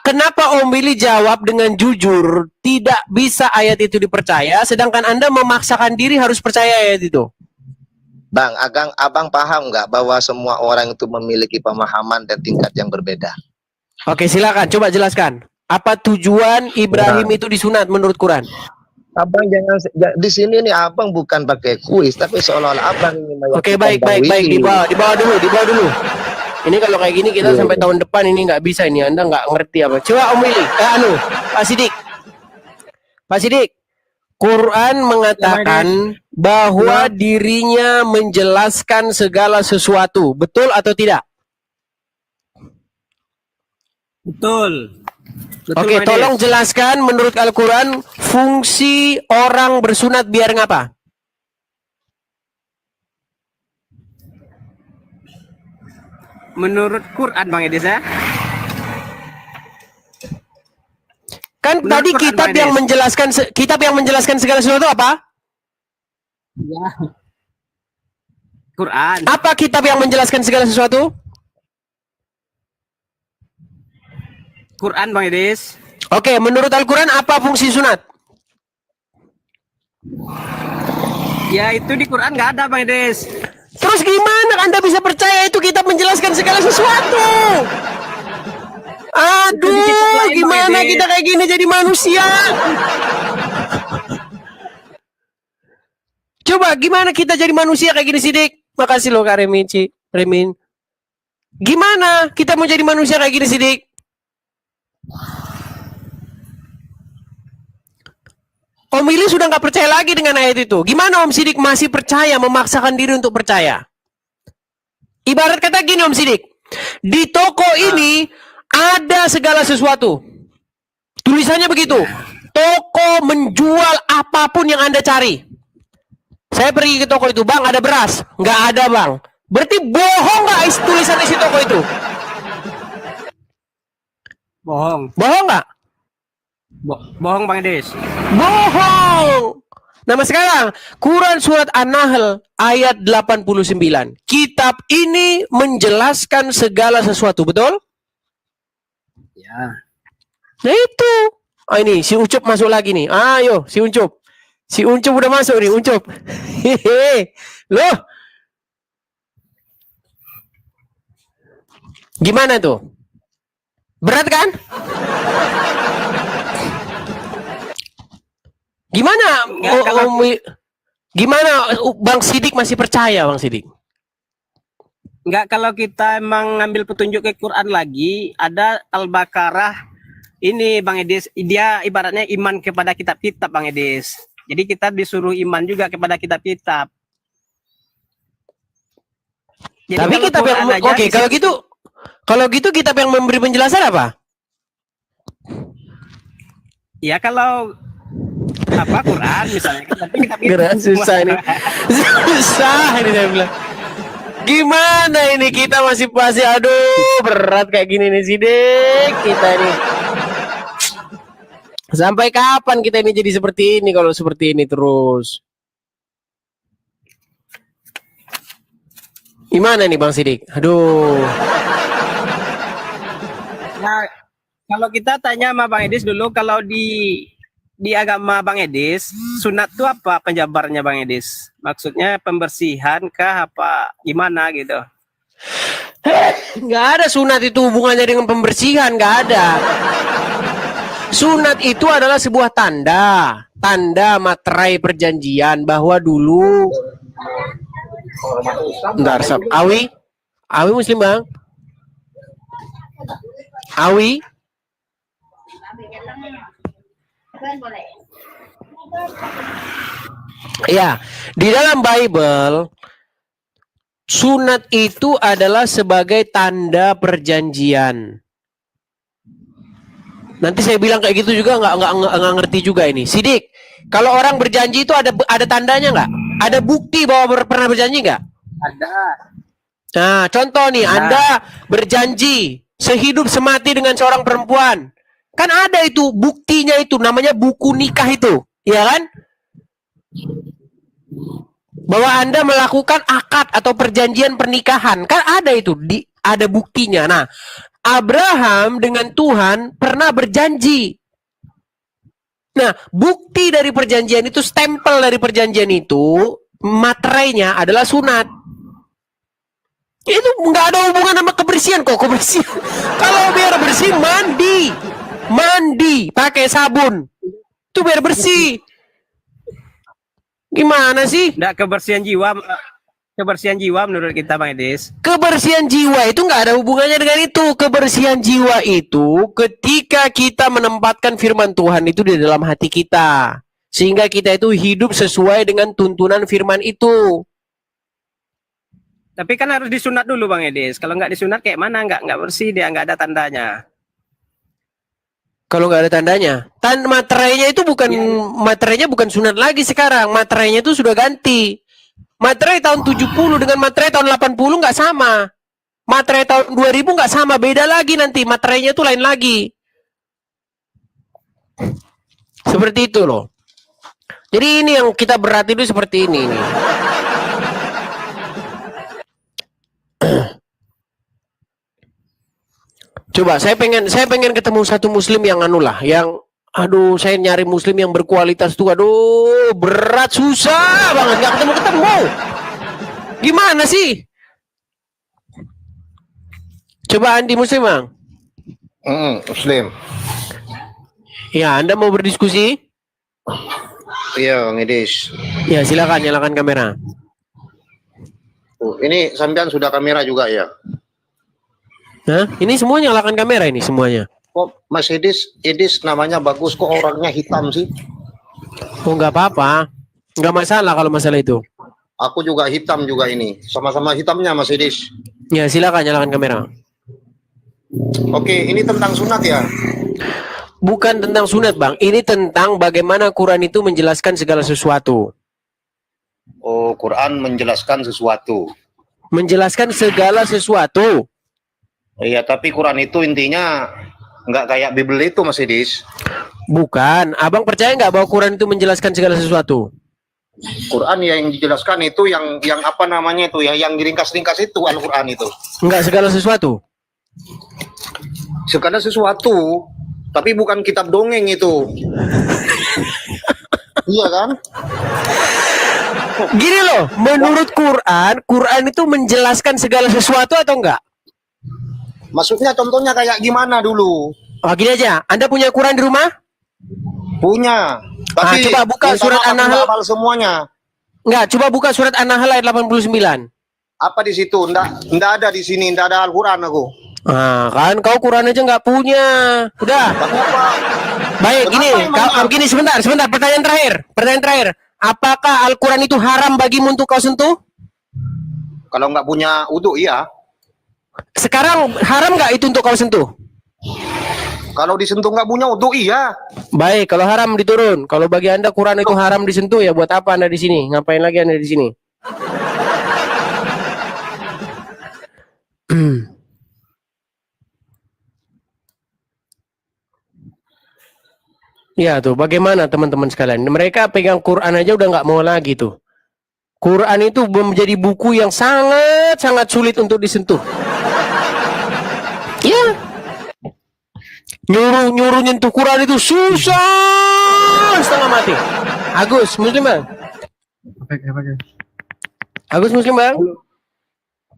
Om Willy jawab dengan jujur tidak bisa ayat itu dipercaya, sedangkan Anda memaksakan diri harus percaya ayat itu?
Bang, abang paham nggak bahwa semua orang itu memiliki pemahaman dan tingkat yang berbeda?
Oke, silakan coba jelaskan. Apa tujuan Ibrahim itu disunat menurut Quran?
Abang jangan di sini nih abang bukan pakai kuis tapi seolah-olah abang ini.
Oke, baik. Di bawah dulu. Ini kalau kayak gini kita sampai tahun depan ini nggak bisa ini. Anda nggak ngerti apa. Coba Om Willy, Pak Sidik. Quran mengatakan bahwa dirinya menjelaskan segala sesuatu. Betul atau tidak?
Betul.
Oke, tolong jelaskan menurut Al-Quran fungsi orang bersunat biar ngapa?
Menurut Quran Bang Edis ya?
Kan menurut tadi Quran, kitab yang menjelaskan segala sesuatu apa?
Ya. Quran.
Apa kitab yang menjelaskan segala sesuatu?
Quran Bang Edis.
Oke, menurut Al-Quran apa fungsi sunat?
Ya itu di Quran nggak ada Bang Edis.
Terus gimana Anda bisa percaya itu kitab menjelaskan segala sesuatu? Aduh, gimana kita kayak gini jadi manusia? Coba gimana kita jadi manusia kayak gini Sidik? Makasih loh Kak Remin. Gimana kita mau jadi manusia kayak gini Sidik? Om Willy sudah nggak percaya lagi dengan ayat itu. Gimana Om Sidik masih percaya, memaksakan diri untuk percaya? Ibarat kata gini Om Sidik, di toko ini ada segala sesuatu. Tulisannya begitu. toko menjual apapun yang Anda cari. Saya pergi ke toko itu, Bang, ada beras. Nggak ada, Bang. Berarti bohong nggak tulisan isi toko itu?
Bohong.
Bohong nggak?
Bohong Bang Edis.
Bohong. Nah, sekarang Quran surat An-Nahl ayat 89. Kitab ini menjelaskan segala sesuatu, betul?
Ya.
Nah itu. Ah, ini si Ucup masuk lagi nih. Ayo, si Ucup. Si Uncup udah masuk nih, Uncup. Hehe. Loh. Gimana tuh? Berat kan? Gimana? Gimana Bang Sidik masih percaya, Bang Sidik?
Enggak, kalau kita emang ngambil petunjuk ke Quran lagi, ada Al-Baqarah ini Bang Edis, dia ibaratnya iman kepada kitab-kitab Bang Edis. Jadi kita disuruh iman juga kepada kitab-kitab. Jadi
tapi kitab yang oke, kalau gitu kitab yang memberi penjelasan apa?
Ya kalau apa Quran misalnya, tapi kitab itu
susah ini. Susah ini saya bilang. Gimana ini kita masih aduh berat kayak gini nih Sidik kita ini. Sampai kapan kita ini jadi seperti ini kalau seperti ini terus? Gimana nih Bang Sidik? Aduh.
Nah, kalau kita tanya sama Bang Edis dulu, kalau di agama Bang Edis, sunat itu apa penjabarnya Bang Edis? Maksudnya pembersihan kah apa gimana gitu?
Nggak ada sunat itu hubungannya dengan pembersihan, nggak ada. Sunat itu adalah sebuah tanda materai perjanjian bahwa dulu. Bentar, Awi Muslim Bang? Awi? Ya, di dalam Bible sunat itu adalah sebagai tanda perjanjian. Nanti saya bilang kayak gitu juga nggak ngerti juga ini. Sidik, kalau orang berjanji itu ada tandanya nggak? Ada bukti bahwa pernah berjanji nggak?
Ada.
Nah, contoh nih, Anda berjanji sehidup semati dengan seorang perempuan. Kan ada itu buktinya itu, namanya buku nikah itu, ya kan? Bahwa Anda melakukan akad atau perjanjian pernikahan, kan ada itu, ada buktinya. Nah, Abraham dengan Tuhan pernah berjanji. Nah, bukti dari perjanjian itu, stempel dari perjanjian itu, materainya adalah sunat. Itu nggak ada hubungan sama kebersihan kok, kebersihan. Kalau biar bersih mandi pakai sabun, itu biar bersih. Gimana sih?
Nggak kebersihan jiwa menurut kita Bang Edis.
Kebersihan jiwa itu nggak ada hubungannya dengan itu. Kebersihan jiwa itu ketika kita menempatkan firman Tuhan itu di dalam hati kita, sehingga kita itu hidup sesuai dengan tuntunan firman itu.
Tapi kan harus disunat dulu Bang Edis. Kalau nggak disunat kayak mana? Nggak bersih dia, nggak ada tandanya.
Kalau nggak ada tandanya, materainya itu materainya bukan sunat lagi sekarang. Materainya itu sudah ganti. Materai tahun 70 dengan materai tahun 80 nggak sama. Materai tahun 2000 nggak sama, beda lagi nanti. Materainya itu lain lagi. Seperti itu loh. Jadi ini yang kita berat itu seperti ini nih. Coba saya pengen ketemu satu muslim yang aduh, saya nyari muslim yang berkualitas tuh, aduh, berat, susah banget, nggak ketemu. Gimana sih? Coba Andi Muslim, Bang.
Muslim.
Ya, Anda mau berdiskusi?
Iya, Bang Edis.
Ya, silakan nyalakan kamera.
Ini sampean sudah kamera juga ya?
Hah? Ini semua nyalakan kamera ini semuanya.
Kok Mas Edis namanya bagus, kok orangnya hitam sih?
Oh, nggak apa-apa. Nggak masalah kalau masalah itu.
Aku juga hitam juga ini. Sama-sama hitamnya Mas Edis.
Ya, silakan nyalakan kamera.
Oke, ini tentang sunat ya?
bukan tentang sunat, Bang. Ini tentang bagaimana Quran itu menjelaskan segala sesuatu.
Oh, Quran menjelaskan sesuatu.
Menjelaskan segala sesuatu.
Iya, tapi Quran itu intinya nggak kayak Bible itu, Mas Idis.
Bukan. Abang percaya nggak bahwa Quran itu menjelaskan segala sesuatu?
Quran yang dijelaskan itu yang apa namanya itu, yang diringkas-ringkas itu Al-Quran itu.
Nggak segala sesuatu.
Segala sesuatu, tapi bukan kitab dongeng itu. Iya kan?
Gini loh, menurut Quran, Quran itu menjelaskan segala sesuatu atau enggak?
Maksudnya contohnya kayak gimana dulu?
Oh, gini aja. Anda punya Quran di rumah?
Punya. Tapi
coba buka surat An-Nahl.
Semuanya.
Enggak, coba buka surat An-Nahl ayat 89.
Apa di situ? Nggak ada di sini, nggak ada Al-Quran aku.
Ah, kan kau Quran aja nggak punya. Udah.
Kenapa?
Baik, gini sebentar, pertanyaan terakhir. Apakah Al-Quran itu haram bagimu untuk kau sentuh?
Kalau nggak punya wudu, iya.
Sekarang haram nggak itu untuk kau sentuh?
Kalau disentuh nggak punya wudu, iya.
Baik, kalau haram diturun. Kalau bagi Anda Quran itu haram disentuh, ya buat apa Anda di sini? Ngapain lagi Anda di sini? Ya tuh, bagaimana teman-teman sekalian? Mereka pegang Quran aja udah nggak mau lagi tuh. Quran itu menjadi buku yang sangat sulit untuk disentuh. Ya, nyuruh nyentuh Quran itu susah setengah mati. Agus, Muslim Bang? Agus Muslim Bang?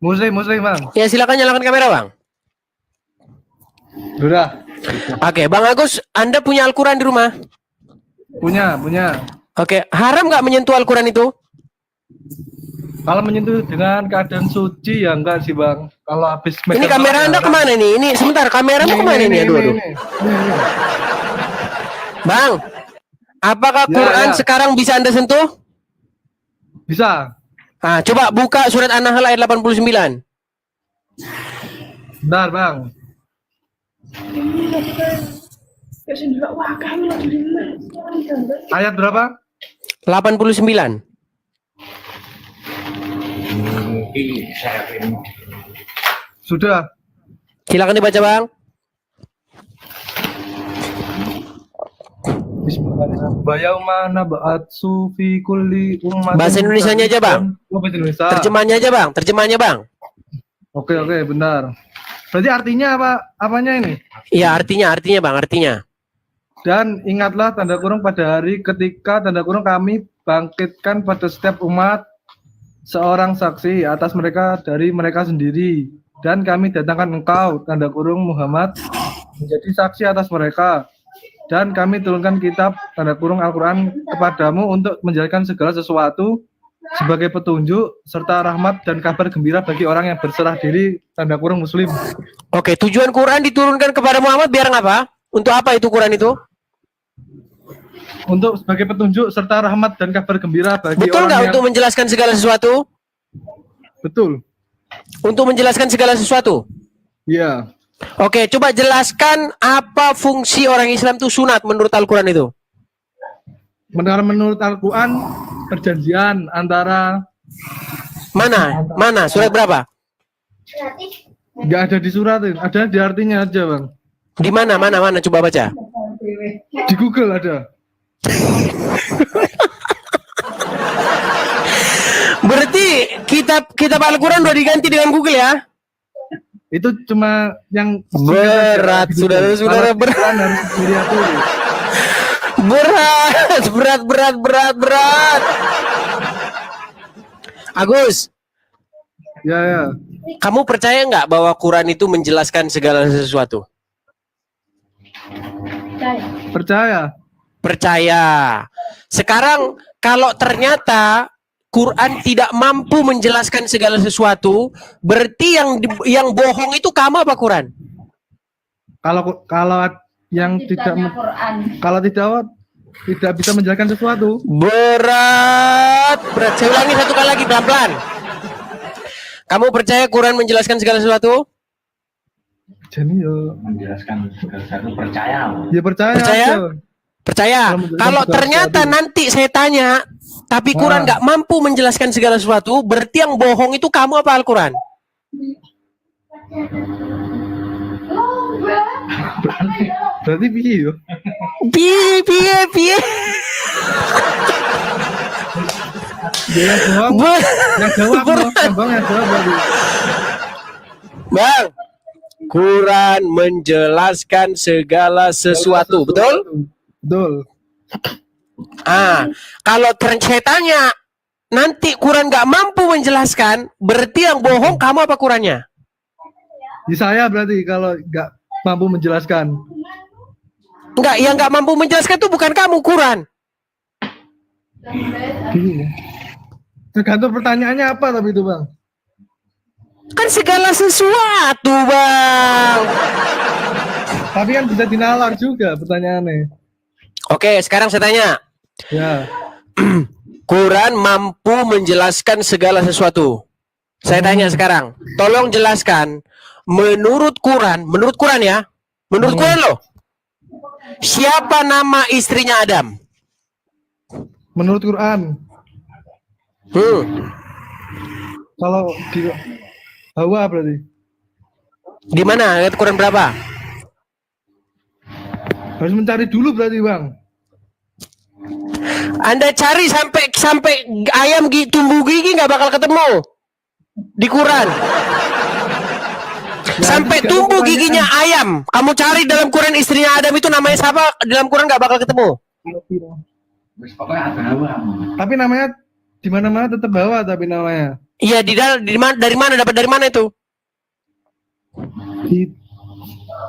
Muslim Bang.
Ya silakan nyalakan kamera Bang.
Sudah.
Oke, Bang Agus, Anda punya Al-Quran di rumah?
Punya.
Oke, haram nggak menyentuh Al-Quran itu?
Kalau menyentuh dengan keadaan suci ya enggak sih Bang. Kalau habis
ini kamera Anda kemana nih? Ini sebentar, kameramu kemana nih? Aduh. Bang, apakah Quran sekarang bisa Anda sentuh?
Bisa.
Ah, coba buka surat An-Nahl ayat 89.
Bentar Bang. Ayat berapa?
89.
Sudah.
Silakan dibaca Bang.
Bayauma nab'atsu fi kulli ummatin.
Bahasa Indonesianya aja Bang. Terjemahnya aja Bang. Oke,
benar. Berarti artinya apa? Apanya ini?
Iya, artinya Bang, artinya.
Dan ingatlah tanda kurung pada hari ketika tanda kurung kami bangkitkan pada setiap umat seorang saksi atas mereka dari mereka sendiri, dan kami datangkan engkau tanda kurung Muhammad menjadi saksi atas mereka, dan kami turunkan kitab tanda kurung Al-Quran kepadamu untuk menjelaskan segala sesuatu sebagai petunjuk serta rahmat dan kabar gembira bagi orang yang berserah diri tanda kurung muslim.
Oke, tujuan Quran diturunkan kepada Muhammad biar apa? Untuk apa itu Quran itu?
Untuk sebagai petunjuk serta rahmat dan kabar gembira bagi
betul nggak untuk menjelaskan segala sesuatu?
Betul.
Untuk menjelaskan segala sesuatu?
Iya.
Oke, coba jelaskan apa fungsi orang Islam itu sunat menurut Al-Quran itu?
Menurut Al-Quran, perjanjian antara
mana? Surat berapa?
Nggak ada di surat, ada di artinya aja Bang.
Di mana? Coba baca.
Di Google ada.
Berarti kitab Al-Quran udah diganti dengan Google ya?
Itu cuma yang
berat, saudara-saudara, berat. Agus.
Ya.
Kamu percaya nggak bahwa Quran itu menjelaskan segala sesuatu? Percaya. Sekarang kalau ternyata Quran tidak mampu menjelaskan segala sesuatu, berarti yang bohong itu kamu apa Quran?
Kalau yang kalau tidak bisa menjelaskan sesuatu.
Berat. Saya ulangi satu kali lagi pelan-pelan. Kamu percaya Quran menjelaskan segala sesuatu?
Jadi yo
menjelaskan segala sesuatu percaya.
ya percaya.
Percaya?
aja.
Percaya. Kalau ternyata nanti saya tanya, tapi Quran nggak mampu menjelaskan segala sesuatu, berarti yang bohong itu kamu apa Al-Quran?
Berarti piye yo?
Piye.
Dia doang. Yang jawab Bang, yang jawab berarti.
Bang, Quran menjelaskan segala sesuatu, betul?
Betul.
Kalau saya tanya, nanti Quran nggak mampu menjelaskan, berarti yang bohong kamu apa Qurannya?
Di saya berarti kalau nggak mampu menjelaskan.
Enggak, yang nggak mampu menjelaskan itu bukan kamu, Quran.
Tergantung pertanyaannya apa tapi itu Bang.
Kan segala sesuatu, Bang.
Tapi kan bisa dinalar juga pertanyaannya.
Oke, sekarang saya tanya.
Ya.
Quran mampu menjelaskan segala sesuatu. Saya tanya sekarang, tolong jelaskan. Menurut Quran ya, menurut Quran loh. Siapa nama istrinya Adam?
Menurut Quran. Kalau di Hawa berarti.
Di mana? Ayat Quran berapa?
Harus mencari dulu berarti Bang.
Anda cari sampai ayam tumbuh gigi nggak bakal ketemu di Quran. Sampai tumbuh giginya ayam, kamu cari dalam Quran istrinya Adam itu namanya siapa? Dalam Quran nggak bakal ketemu.
Tapi namanya di mana-mana tetap Hawa tapi namanya.
Iya dari mana itu?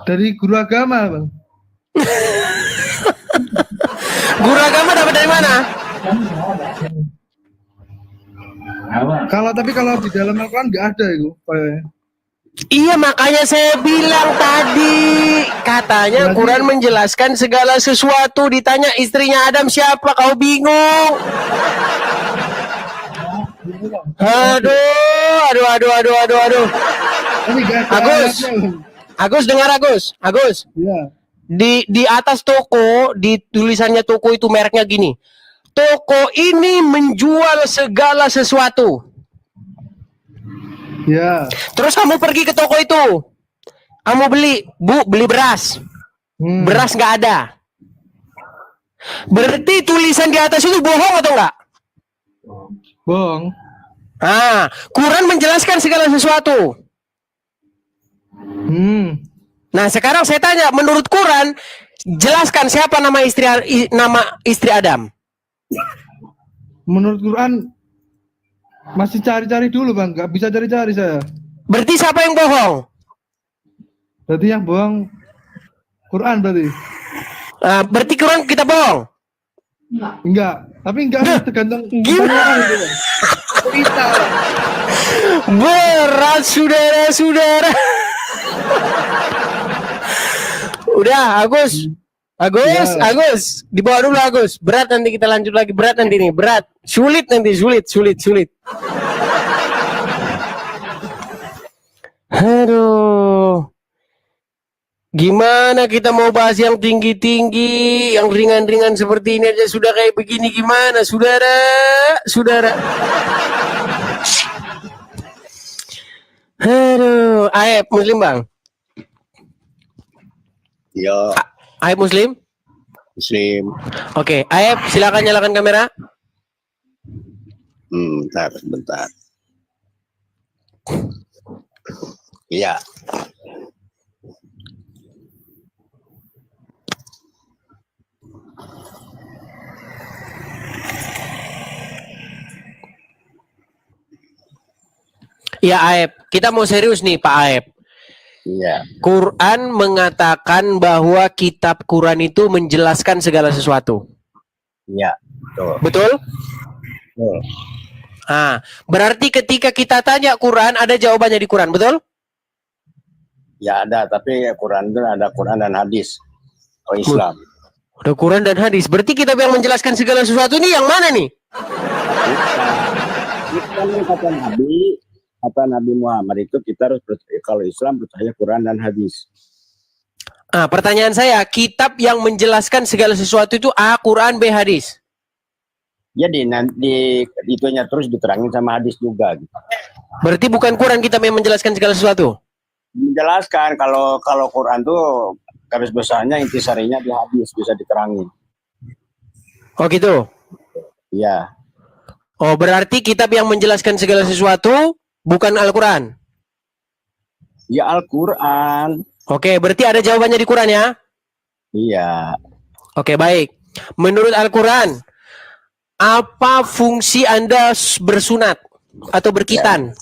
Dari guru agama Bang.
Guru agama dapat dari mana?
Kalau di dalam Al-Quran nggak ada itu.
Iya makanya saya bilang tadi, katanya Quran menjelaskan segala sesuatu. Ditanya istrinya Adam siapa, kau bingung. Aduh. Agus dengar Agus.
Iya.
Di atas toko, di tulisannya toko itu mereknya gini. Toko ini menjual segala sesuatu.
Ya.
Terus kamu pergi ke toko itu. Kamu beli beras. Beras nggak ada. Berarti tulisan di atas itu bohong atau enggak?
Bohong.
Quran menjelaskan segala sesuatu. Nah, sekarang saya tanya, menurut Quran, jelaskan siapa nama istri Adam?
Menurut Quran masih cari-cari dulu Bang, nggak bisa cari-cari saya.
Berarti siapa yang bohong?
Berarti yang bohong Quran berarti.
Berarti Quran kita bohong?
Enggak, tapi enggak tergantung
gimana
itu. Kita.
Berat saudara-saudara. Udah, Agus, dibawa dulu Agus. Berat nanti kita lanjut lagi. Berat nanti nih, berat. Sulit. Aduh. Gimana kita mau bahas yang tinggi-tinggi, yang ringan-ringan seperti ini aja sudah kayak begini gimana, saudara? Aduh, Aib Muslim Bang.
Yo.
Aib Muslim?
Muslim.
Oke, Aib silakan nyalakan kamera.
Bentar. Iya.
Ya Aib, kita mau serius nih Pak Aib.
Iya.
Quran mengatakan bahwa kitab Quran itu menjelaskan segala sesuatu.
Iya, betul.
Betul?
Betul.
Berarti ketika kita tanya Quran, ada jawabannya di Quran, betul?
Ya ada, tapi Quran itu ada Quran dan hadis. Islam.
Ada Quran dan hadis. Berarti kitab yang menjelaskan segala sesuatu ini yang mana nih?
Bukan kata Nabi, kata Nabi Muhammad itu kita harus percaya, kalau Islam percaya Quran dan hadis.
Pertanyaan saya, kitab yang menjelaskan segala sesuatu itu A, Quran, B, hadis.
Jadi nanti itunya terus diterangin sama hadis juga. Gitu.
Berarti bukan Quran kitab yang menjelaskan segala sesuatu.
Menjelaskan kalau Quran tuh garis besarnya intisarinya di hadis bisa diterangin.
Oh gitu.
Iya.
Oh berarti kitab yang menjelaskan segala sesuatu bukan Al-Quran.
Ya Al-Quran.
Oke, berarti ada jawabannya di Quran ya?
Iya.
Oke, baik. Menurut Al-Quran, apa fungsi Anda bersunat atau berkitan?
Ya.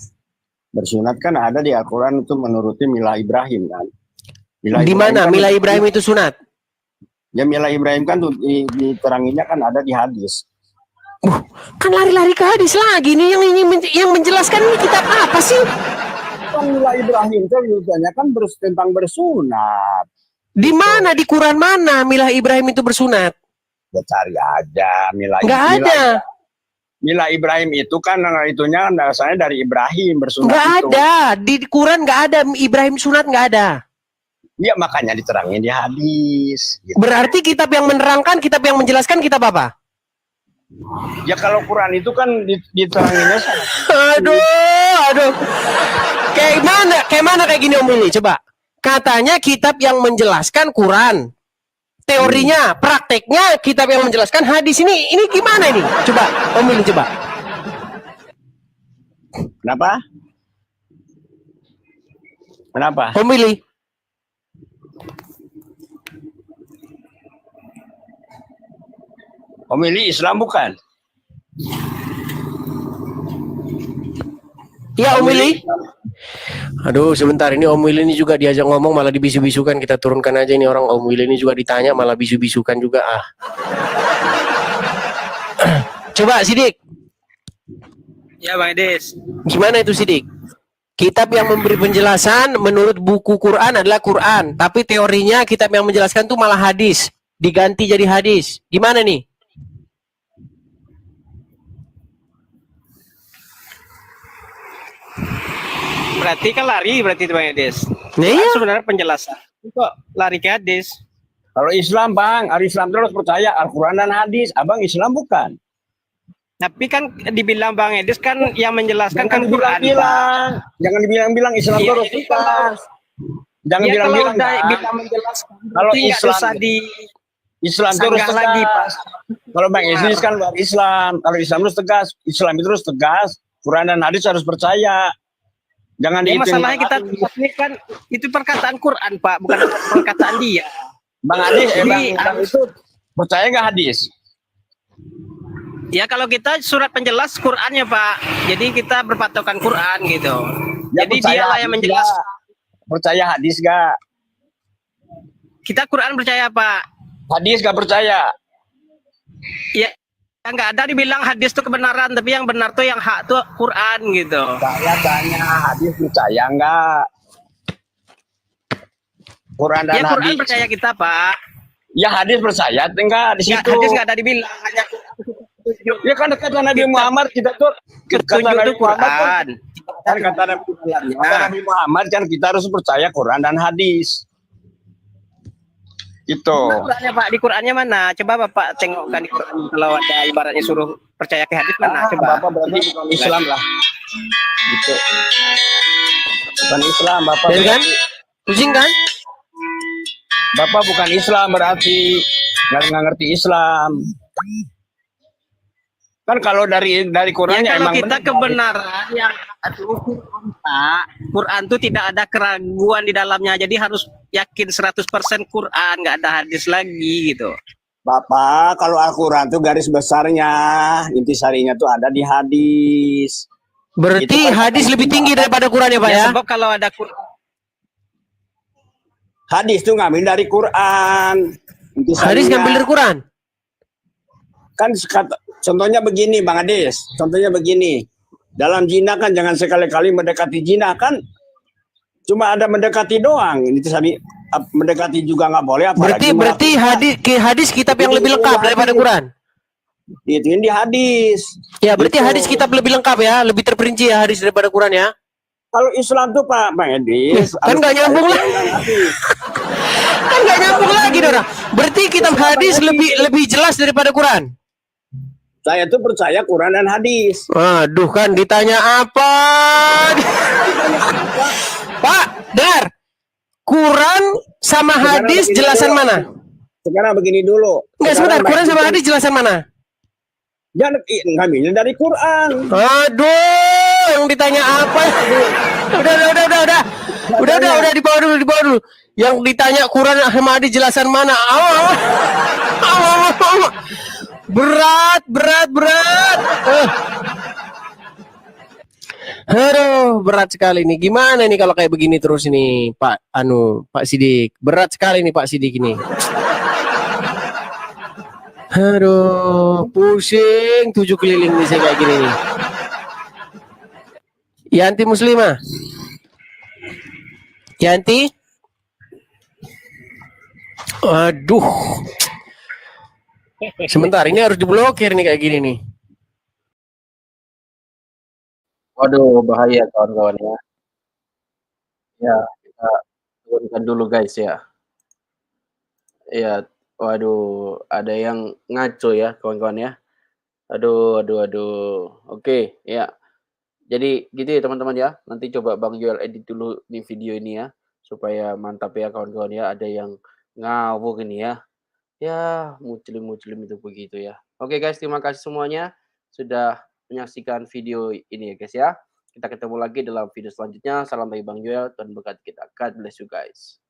Bersunat kan ada di Al-Quran itu menuruti milah Ibrahim kan.
Di mana milah Ibrahim itu sunat?
Ya milah Ibrahim kan diteranginya kan ada di hadis.
Kan lari-lari ke hadis lagi nih yang menjelaskan ini kitab apa sih?
Milah Ibrahim itu misalnya kan tentang bersunat.
Di mana di Quran mana milah Ibrahim itu bersunat?
Ya cari aja milah.
Nggak ada.
Milah Ibrahim itu kan itunya asalnya dari Ibrahim bersunat.
Nggak ada di Quran, nggak ada Ibrahim sunat, nggak ada.
Ya makanya diterangin di hadis. Gitu.
Berarti kitab yang menerangkan, kitab yang menjelaskan kitab apa?
Ya kalau Quran itu kan diteranginnya.
Aduh. Kayak mana kayak gini Om Willy? Coba. Katanya kitab yang menjelaskan Quran. Teorinya, prakteknya kitab yang menjelaskan hadis. Ini gimana ini? Coba Om Willy coba.
Kenapa?
Om Willy.
Om Willy Islam bukan?
Iya Om Willy. Aduh sebentar, ini Om Willy ini juga diajak ngomong malah dibisu-bisukan. Kita turunkan aja ini orang. Om Willy ini juga ditanya malah bisu-bisukan juga. Coba Sidik.
Ya Bang Edis.
Gimana itu Sidik? Kitab yang memberi penjelasan menurut buku Quran adalah Quran, tapi teorinya kitab yang menjelaskan itu malah hadis, diganti jadi hadis. Gimana nih?
Berarti kan lari berarti Bang Edis.
Iya.
Sebenarnya penjelasan. Kok lari ke hadis?
Kalau Islam Bang, Islam terus percaya Al-Quran dan hadis. Abang Islam bukan?
Tapi kan dibilang Bang Edis kan yang menjelaskan kan Quran.
Jangan dibilang-bilang Islam terus tegas. Jangan bilang-bilang. Kalau Islam Islam terus tegas. Lagi, Pak. Kalau Bang Edis kan luar Islam. Kalau Islam terus tegas, Islam itu terus tegas. Quran dan hadis harus percaya. Jangan
ya, masalahnya kita ini kan itu perkataan Quran Pak, bukan perkataan dia.
Bang Adis, Bang itu percaya nggak hadis?
Ya kalau kita surat penjelas Qurannya Pak, jadi kita berpatokan Quran gitu.
Ya,
jadi dia lah yang menjelaskan.
Percaya hadis nggak?
Kita Quran percaya Pak.
Hadis nggak percaya?
Ya. Nggak ada dibilang hadis itu kebenaran, tapi yang benar tuh yang hak tuh Quran gitu.
Saya tanya hadis percaya nggak? Quran dan
ya, Quran
hadis.
Percaya kita Pak.
Ya hadis percaya enggak di situ?
Ya, hadis nggak ada dibilang. Hanya
ya kan kata Nabi Muhammad kita tuh
kata Nabi Muhammad
kan kata Nabi Muhammad kan kita harus percaya Quran dan hadis. Itu.
Qurannya Pak, di Qurannya mana? Coba Bapak tengokkan di Quran kalau ada ibaratnya suruh percaya ke hadis mana? Coba.
Bapak berarti bukan Islam lah. Gitu. Bukan Islam, Bapak.
Dan kan? Pusing kan?
Bapak bukan Islam berarti nggak ngerti Islam. Kan kalau dari Qurannya
ya, kalau
emang
kita kebenaran yang Pak, Quran itu tidak ada keraguan di dalamnya, jadi harus yakin 100% Quran, nggak ada hadis lagi gitu.
Bapak, kalau Al-Quran tuh garis besarnya, intisarinya tuh ada di hadis.
Berarti kan hadis lebih tinggi daripada Quran ya Pak ya?
Sebab kalau ada Quran,
hadis tuh ngambil dari Quran.
Hadis ngambil dari Quran?
Kan contohnya begini Bang Adis, contohnya begini. Dalam zina kan jangan sekali-kali mendekati zina kan. Cuma ada mendekati doang. Ini tadi mendekati juga nggak boleh.
Berarti hadis kitab yang lebih lengkap daripada Quran.
Itu di hadis.
Ya berarti hadis kitab lebih lengkap ya, lebih terperinci ya hadis daripada Quran ya.
kalau Islam tuh Pak Bang Edis
Kan nggak nyambung lah. Kan nggak nyambung lagi, Dora. Berarti kitab hadis lebih jelas daripada Quran.
Saya tuh percaya Quran dan hadis.
Aduh, kan ditanya apa? Pak, dengar. Quran sama hadis jelasan mana?
Sekarang begini dulu.
Enggak, sebentar. Quran sama hadis jelasan mana?
Jangan ngambilnya dari Quran.
Aduh, yang ditanya apa? Udah di bawah dulu. Yang ditanya Quran sama hadis jelasan mana? Berat. Aduh, berat sekali nih. Gimana nih kalau kayak begini terus ini, Pak Sidik? Berat sekali nih Pak Sidik ini. Aduh, pusing 7 keliling nih saya kayak gini nih. Yanti Muslimah. Yanti. Aduh. Sebentar, ini harus diblokir nih kayak gini nih.
Waduh, bahaya kawan-kawan ya. Ya, kita turunkan dulu guys ya. Ya, waduh, ada yang ngaco ya kawan-kawan ya. Aduh. Oke, ya. Jadi gitu ya teman-teman ya. Nanti coba Bang Joel edit dulu di video ini ya. Supaya mantap ya kawan-kawan ya. Ada yang ngawur ini ya. Ya, muslim itu begitu ya. Oke guys, terima kasih semuanya sudah menyaksikan video ini ya guys ya. Kita ketemu lagi dalam video selanjutnya. Salam dari Bang Joel, Tuhan berkati kita. God bless you guys.